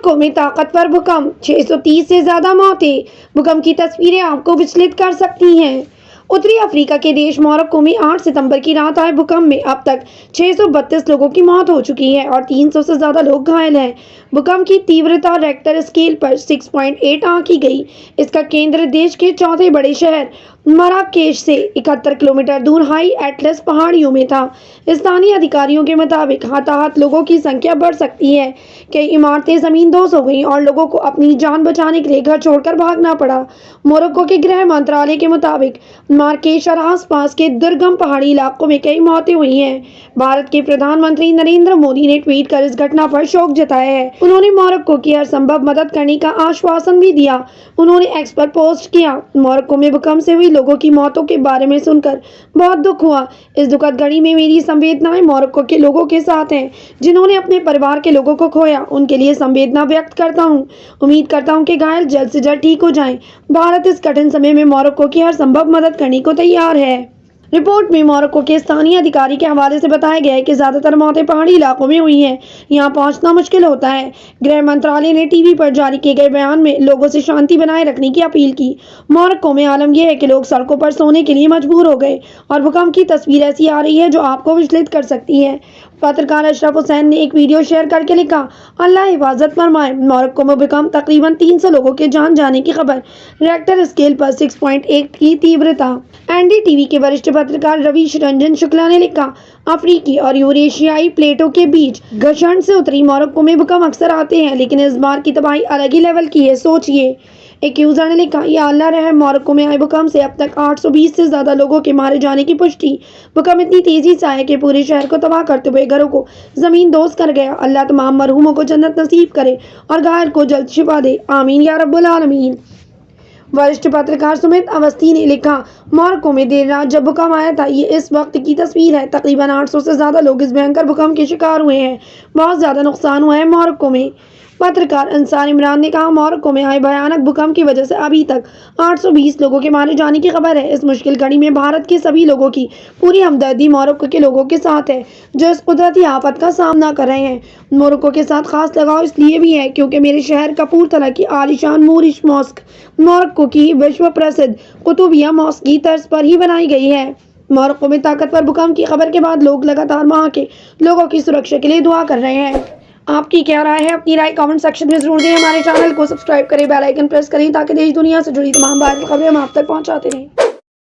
Morocco में ताकतवर भूकंप, 630 से ज्यादा मौतें। भूकंप की तस्वीरें आपको विचलित कर सकती हैं। उत्तरी अफ्रीका के देश मोरक्को में 8 सितंबर की रात आए भूकंप में अब तक 632 लोगों की मौत हो चुकी है और 300 से ज्यादा लोग घायल हैं। भूकंप की तीव्रता रेक्टर स्केल पर 6.8 आंकी गई। इसका केंद्र देश के चौथे बड़े शहर मराकेश से 71 किलोमीटर दूर हाई एटलस पहाड़ियों में था। स्थानीय अधिकारियों के मुताबिक हताहत लोगों की संख्या बढ़ सकती है। कई इमारतें जमींदोज हो गईं और लोगों को अपनी जान बचाने के लिए घर छोड़कर भागना पड़ा। मोरक्को के गृह मंत्रालय के मुताबिक मार्केश और आसपास के दुर्गम पहाड़ी इलाकों में कई मौतें हुई हैं। भारत के प्रधानमंत्री नरेंद्र मोदी ने ट्वीट कर इस घटना पर शोक जताया है। उन्होंने मोरक्को की हर संभव मदद करने का आश्वासन भी दिया। उन्होंने एक्स पर पोस्ट किया, मोरक्को में भूकंप से हुई लोगों की मौतों के बारे में सुनकर बहुत दुख हुआ। इस दुखद घड़ी में मेरी संवेदनाएं मोरक्को के लोगों के साथ हैं, जिन्होंने अपने परिवार के लोगों को खोया। उनके लिए संवेदना व्यक्त करता हूं। उम्मीद करता हूं कि घायल जल्द से जल्द ठीक हो जाएं। भारत इस कठिन समय में मोरक्को की हर संभव मदद करने को तैयार है। रिपोर्ट में मोरक्को के स्थानीय अधिकारी के हवाले से बताया गया है कि ज्यादातर मौतें पहाड़ी इलाकों में हुई हैं। यहां पहुंचना मुश्किल होता है। गृह मंत्रालय ने टीवी पर जारी किए गए बयान में लोगों से शांति बनाए रखने की अपील की। मोरक्को में आलम यह है कि लोग सड़कों पर सोने के लिए मजबूर हो गए और भूकंप की तस्वीर ऐसी आ रही है जो आपको विचलित कर सकती है। पत्रकार अशरफ हुसैन ने एक वीडियो शेयर करके लिखा, अल्लाह हिफाजत फरमाए। मोरक्को में भूकंप, तकरीबन 300 लोगों के जान जाने की खबर। रेक्टर स्केल पर 6.8 की तीव्रता। एनडीटीवी के वरिष्ठ पत्रकार रवीश रंजन शुक्ला ने लिखा, अफ्रीकी और यूरेशियाई प्लेटों के बीच घर्षण से उत्तरी मोरक्को में भूकंप अक्सर आते हैं, लेकिन इस बार की तबाही अलग ही लेवल की है। सोचिए। एक यूजर ने लिखा, या अल्लाह रहम, मोरक्को में आए भूकंप से अब तक 820 से ज्यादा लोगों के मारे जाने की पुष्टि। भूकंप इतनी तेजी से आया कि पूरे शहर को तबाह करते हुए घरों को जमींदोज कर गया। अल्लाह तमाम मरहूमों को जन्नत नसीब करे और घायल को जल्द शिफा दे, आमीन या रब्बुल आलमीन। वरिष्ठ पत्रकार सुमित अवस्थी ने लिखा, मोरक्को में देर रात जब भूकंप आया था, ये इस वक्त की तस्वीर है। तकरीबन 800 से ज्यादा लोग इस भयंकर भूकंप के शिकार हुए हैं। बहुत ज्यादा नुकसान हुआ है मोरक्को में। पत्रकार अंसार इमरान ने कहा, मोरक्को में आए भयानक भूकंप की वजह से अभी तक 820 लोगों के मारे जाने की खबर है। इस मुश्किल घड़ी में भारत के सभी लोगों की पूरी हमदर्दी मोरक्को के लोगों के साथ है, जो इस कुदरती आफत का सामना कर रहे हैं। मोरक्को के साथ खास लगाव इसलिए भी है क्योंकि मेरे शहर कपूरथला की आलीशान मूरिश मॉस्क मोरक्को की विश्व प्रसिद्ध कुतुबिया मॉस्क की तर्ज पर ही बनाई गई है। मोरक्को में ताकतवर भूकंप की खबर के बाद लोग लगातार वहां के लोगों की सुरक्षा के लिए दुआ कर रहे हैं। आपकी क्या राय है? अपनी राय कमेंट सेक्शन में जरूर दें। हमारे चैनल को सब्सक्राइब करें, बेल आइकन प्रेस करें ताकि देश दुनिया से जुड़ी तमाम वायरल खबरें हम आप तक पहुंचाते रहें।